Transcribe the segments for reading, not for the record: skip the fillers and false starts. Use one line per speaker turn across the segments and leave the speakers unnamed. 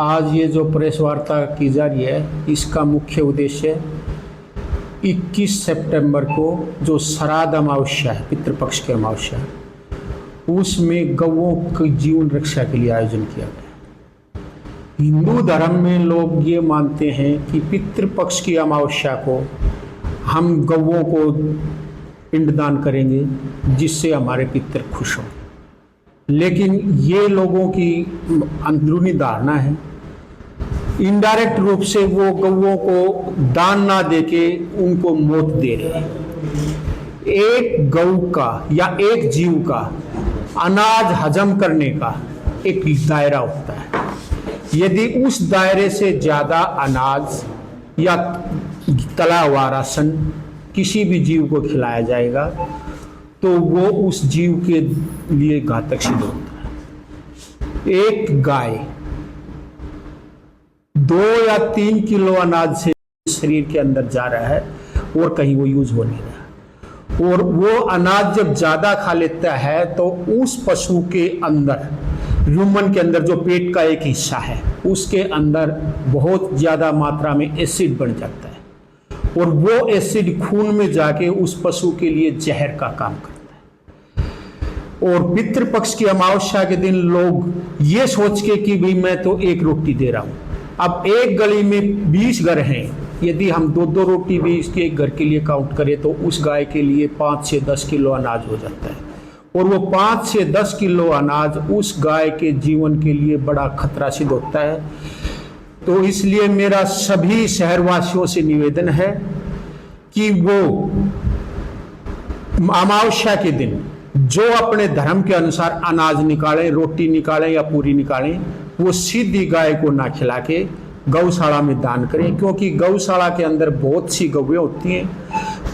आज ये जो प्रेस वार्ता की जा रही है, इसका मुख्य उद्देश्य 21 सितंबर को जो श्राद्ध अमावस्या है, पितृपक्ष की अमावस्या, उसमें गौओं की जीवन रक्षा के लिए आयोजन किया गया। हिंदू धर्म में लोग ये मानते हैं कि पितृपक्ष की अमावस्या को हम गौओं को पिंडदान करेंगे जिससे हमारे पितृ खुश हों। लेकिन ये लोगों की अंदरूनी धारणा है। इनडायरेक्ट रूप से वो गौओं को दान ना देके उनको मौत दे रहे हैं। एक गौ का या एक जीव का अनाज हजम करने का एक दायरा होता है। यदि उस दायरे से ज़्यादा अनाज या तला हुआ राशन किसी भी जीव को खिलाया जाएगा तो वो उस जीव के लिए घातक सिद्ध होता है। एक गाय 2 या 3 किलो अनाज से शरीर के अंदर जा रहा है और कहीं वो यूज हो नहीं रहा, और वो अनाज जब ज्यादा खा लेता है तो उस पशु के अंदर, ह्यूमन के अंदर जो पेट का एक हिस्सा है, उसके अंदर बहुत ज्यादा मात्रा में एसिड बन जाता है और वो एसिड खून में जाके उस पशु के लिए जहर का काम करता है। और पितृपक्ष की अमावस्या के दिन लोग ये सोच के कि भाई मैं तो एक रोटी दे रहा हूं, अब एक गली में 20 घर हैं, यदि हम 2-2 रोटी भी इसके एक घर के लिए काउंट करें तो उस गाय के लिए 5 से 10 किलो अनाज हो जाता है, और वो 5 से 10 किलो अनाज उस गाय के जीवन के लिए बड़ा खतरा सिद्ध होता है। तो इसलिए मेरा सभी शहरवासियों से निवेदन है कि वो अमावस्या के दिन जो अपने धर्म के अनुसार अनाज निकालें, रोटी निकालें या पूरी निकालें, वो सीधी गाय को ना खिला के गौशाला में दान करें, क्योंकि गौशाला के अंदर बहुत सी गौएं होती हैं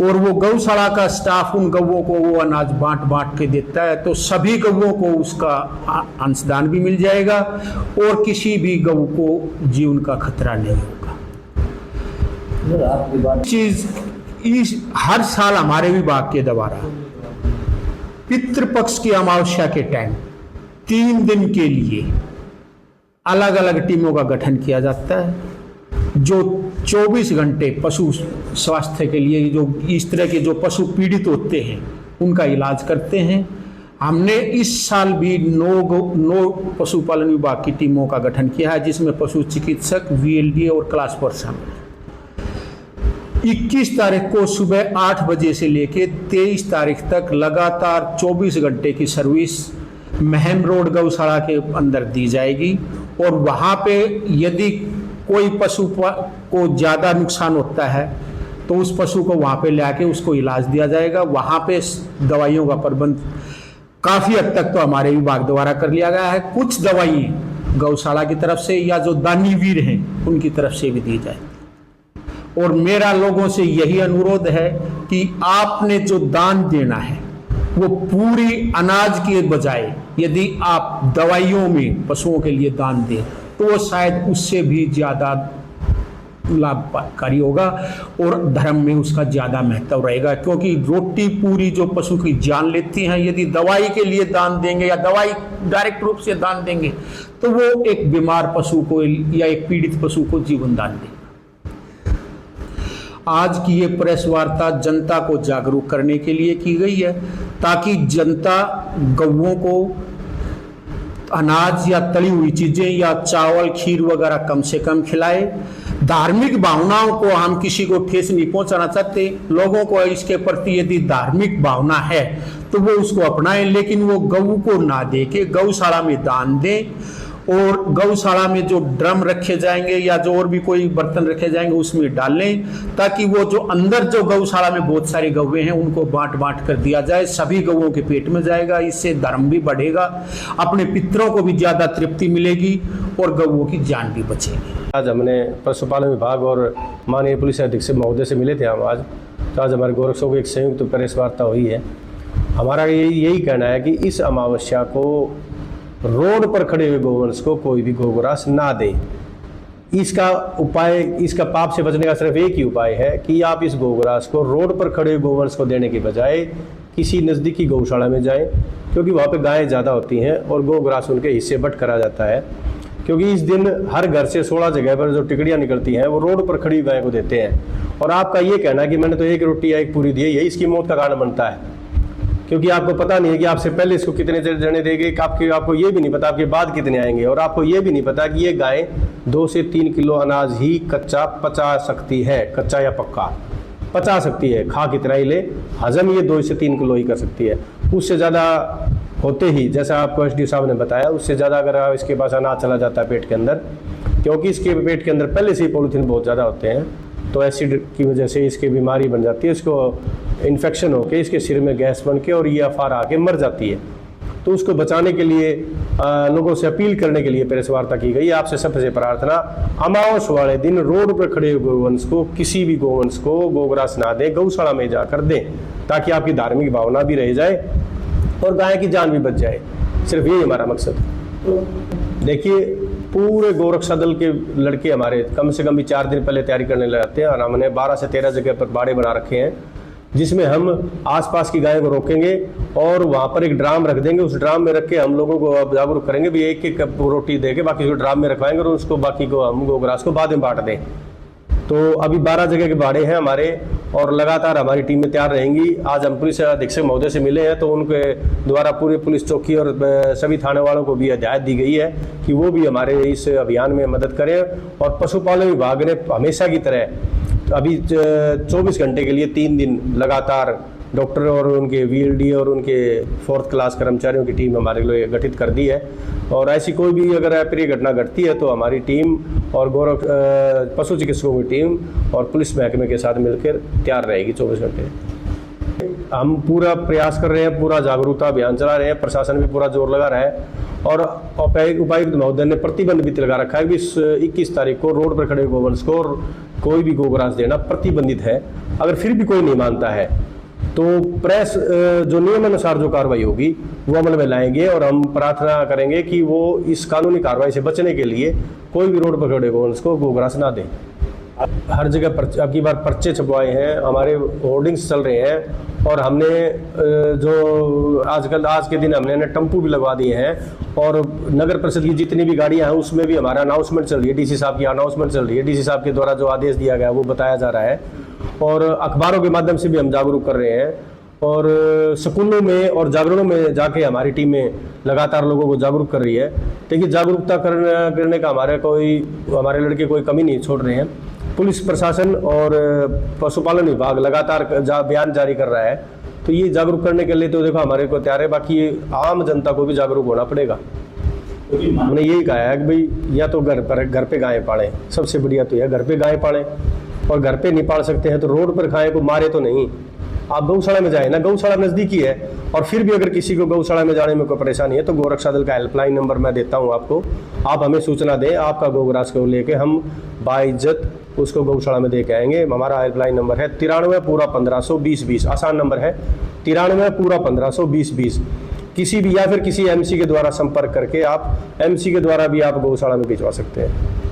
और वो गौशाला का स्टाफ उन गौओं को वो अनाज बांट बांट के देता है, तो सभी गौओं को उसका अंशदान भी मिल जाएगा और किसी भी गौ को जीवन का खतरा नहीं होगा। हर साल हमारे विभाग के द्वारा पितृपक्ष की अमावस्या के टाइम 3 दिन के लिए अलग अलग टीमों का गठन किया जाता है जो 24 घंटे पशु स्वास्थ्य के लिए, जो इस तरह के जो पशु पीड़ित होते हैं उनका इलाज करते हैं। हमने इस साल भी 9 पशुपालन विभाग की टीमों का गठन किया है, जिसमें पशु चिकित्सक, VLD और क्लास 4 शामिल है। 21 तारीख को सुबह 8 बजे से लेकर 23 तारीख तक लगातार 24 घंटे की सर्विस महम रोड गौशाला के अंदर दी जाएगी, और वहाँ पे यदि कोई पशु को ज़्यादा नुकसान होता है तो उस पशु को वहाँ पे लाके उसको इलाज दिया जाएगा। वहाँ पे दवाइयों का प्रबंध काफ़ी हद तक तो हमारे विभाग द्वारा कर लिया गया है। कुछ दवाइयाँ गौशाला की तरफ से या जो दानी वीर हैं उनकी तरफ से भी दी जाए। और मेरा लोगों से यही अनुरोध है कि आपने जो दान देना है वो पूरी अनाज के बजाय यदि आप दवाइयों में पशुओं के लिए दान दें तो वो शायद उससे भी ज़्यादा लाभकारी होगा और धर्म में उसका ज़्यादा महत्व रहेगा, क्योंकि रोटी पूरी जो पशु की जान लेती हैं, यदि दवाई के लिए दान देंगे या दवाई डायरेक्ट रूप से दान देंगे तो वो एक बीमार पशु को या एक पीड़ित पशु को जीवन दान देंगे। आज की ये प्रेस वार्ता जनता को जागरूक करने के लिए की गई है, ताकि जनता गौओं को अनाज या तली हुई चीज़ें या चावल, खीर वगैरह कम से कम खिलाए। धार्मिक भावनाओं को हम किसी को ठेस नहीं पहुंचाना चाहते। लोगों को इसके प्रति यदि धार्मिक भावना है तो वो उसको अपनाएं, लेकिन वो गऊ को ना दे के गौशाला में दान दें, और गौशाला में जो ड्रम रखे जाएंगे या जो और भी कोई बर्तन रखे जाएंगे उसमें डालें, ताकि वो जो अंदर जो गौशाला में बहुत सारी गौएं हैं उनको बांट बांट कर दिया जाए। सभी गौओं के पेट में जाएगा, इससे धर्म भी बढ़ेगा, अपने पितरों को भी ज़्यादा तृप्ति मिलेगी और गौओं की जान भी बचेगी।
आज हमने पशुपालन विभाग और माननीय पुलिस अधीक्षक महोदय से मिले थे हम आज, तो आज हमारे गोरखों की एक संयुक्त प्रेस वार्ता हुई है। हमारा यही कहना है कि इस अमावस्या को रोड पर खड़े हुए गोवंश को कोई भी गोग्रास ना दे। इसका उपाय, इसका पाप से बचने का सिर्फ एक ही उपाय है कि आप इस गोग्रास को रोड पर खड़े हुए गोवंश को देने के बजाय किसी नज़दीकी गौशाला में जाएं, क्योंकि वहाँ पे गायें ज़्यादा होती हैं और गोग्रास उनके हिस्से बट करा जाता है। क्योंकि इस दिन हर घर से 16 जगह पर जो टिकड़ियाँ निकलती हैं वो रोड पर खड़ी गाय को देते हैं। और आपका ये कहना है कि मैंने तो एक रोटी या एक पूरी दी है, यही इसकी मौत का कारण बनता है, क्योंकि आपको पता नहीं है कि आपसे पहले इसको कितने जने देंगे, आपको ये भी नहीं पता आपके बाद कितने आएंगे, और आपको ये भी नहीं पता कि ये गाय 2 से 3 किलो अनाज ही कच्चा पचा सकती है, कच्चा या पक्का पचा सकती है, खा कितना ही ले, हजम ये 2 से 3 किलो ही कर सकती है। उससे ज़्यादा होते ही, जैसा आपको एसडी साहब ने बताया, उससे ज़्यादा अगर इसके पास अनाज चला जाता है पेट के अंदर, क्योंकि इसके पेट के अंदर पहले से ही पॉलीथीन बहुत ज़्यादा होते हैं, तो एसिड की वजह से इसकी बीमारी बन जाती है, इसको इन्फेक्शन होकर इसके सिर में गैस बन के और ये अफार आके मर जाती है। तो उसको बचाने के लिए लोगों से अपील करने के लिए प्रेस वार्ता की गई। आपसे सबसे प्रार्थना, अमावस वाले दिन रोड पर खड़े गोवंश को, किसी भी गोवंश को गोग्रास ना दें, गौशाला में जाकर दें, ताकि आपकी धार्मिक भावना भी रह जाए और गाय की जान भी बच जाए। सिर्फ यही हमारा मकसद। देखिए, पूरे गोरक्षा दल के लड़के हमारे कम से कम भी 4 दिन पहले तैयारी करने लग जाते हैं, और हमने 12 से 13 जगह पर बाड़े बना रखे हैं, जिसमें हम आसपास की गायों को रोकेंगे और वहाँ पर एक ड्राम रख देंगे। उस ड्राम में रख के हम लोगों को जागरूक करेंगे भी एक एक रोटी देके बाकी को ड्राम में रखवाएंगे और उसको बाकी को हम गोग्रास को बाद में बांट दें। तो अभी 12 जगह के बाड़े हैं हमारे, और लगातार हमारी टीमें तैयार रहेंगी। आज हम पुलिस अधीक्षक महोदय से मिले हैं, तो उनके द्वारा पूरे पुलिस चौकी और सभी थाने वालों को भी हिदायत दी गई है कि वो भी हमारे इस अभियान में मदद करें। और पशुपालन विभाग ने हमेशा की तरह अभी 24 घंटे के लिए 3 दिन लगातार डॉक्टर और उनके वीएलडी और उनके 4th क्लास कर्मचारियों की टीम हमारे लिए गठित कर दी है। और ऐसी कोई भी अगर अप्रिय घटना घटती है तो हमारी टीम और पशु चिकित्सकों की टीम और पुलिस महकमे के साथ मिलकर तैयार रहेगी 24 घंटे। हम पूरा प्रयास कर रहे हैं, पूरा जागरूकता अभियान चला रहे हैं, प्रशासन भी पूरा जोर लगा रहा है, और उपायुक्त महोदय ने प्रतिबंध भी लगा रखा है कि 21 तारीख को रोड पर खड़े गोवंश को कोई भी गोग्रास देना प्रतिबंधित है। अगर फिर भी कोई नहीं मानता है तो प्रेस जो नियमानुसार जो कार्रवाई होगी वो अमल में लाएंगे, और हम प्रार्थना करेंगे कि वो इस कानूनी कार्रवाई से बचने के लिए कोई भी रोड पर खड़े गोवंश को गोग्रास ना दें। हर जगह अब की बार पर्चे छपवाए हैं, हमारे होर्डिंग्स चल रहे हैं, और हमने जो आज के दिन हमने टम्पू भी लगवा दिए हैं, और नगर परिषद की जितनी भी गाड़ियां हैं उसमें भी हमारा अनाउंसमेंट चल रही है, डीसी साहब की अनाउंसमेंट चल रही है, डीसी साहब के द्वारा जो आदेश दिया गया वो बताया जा रहा है, और अखबारों के माध्यम से भी हम जागरूक कर रहे हैं, और स्कूलों में और जागरणों में जाके हमारी टीमें लगातार लोगों को जागरूक कर रही है। देखिए, जागरूकता करने का हमारे लड़के कोई कमी नहीं छोड़ रहे हैं। पुलिस प्रशासन और पशुपालन विभाग लगातार बयान जारी कर रहा है, तो ये जागरूक करने के लिए तो देखो हमारे को तैयार है, बाकी आम जनता को भी जागरूक होना पड़ेगा। हमने यही कहा है कि भाई या तो घर पे गायें पालें, सबसे बढ़िया तो यह घर पे गायें पालें, और घर पे नहीं पाल सकते हैं तो रोड पर गाय को मारे तो नहीं, आप गौशाला में जाए ना, गौशाला नज़दीकी है। और फिर भी अगर किसी को गौशाला में जाने में कोई परेशानी है तो गोरक्षा दल का हेल्पलाइन नंबर मैं देता हूं आपको, आप हमें सूचना दें, आपका गोग्रास को लेके हम बाइज्जत उसको गौशाला में दे के आएंगे। हमारा हेल्पलाइन नंबर है 93 पूरा 1500 2020, आसान नंबर है 93 पूरा 1500 2020। किसी भी या फिर किसी एमसी के द्वारा संपर्क करके आप एमसी के द्वारा भी आप गौशाला में भिजवा सकते हैं।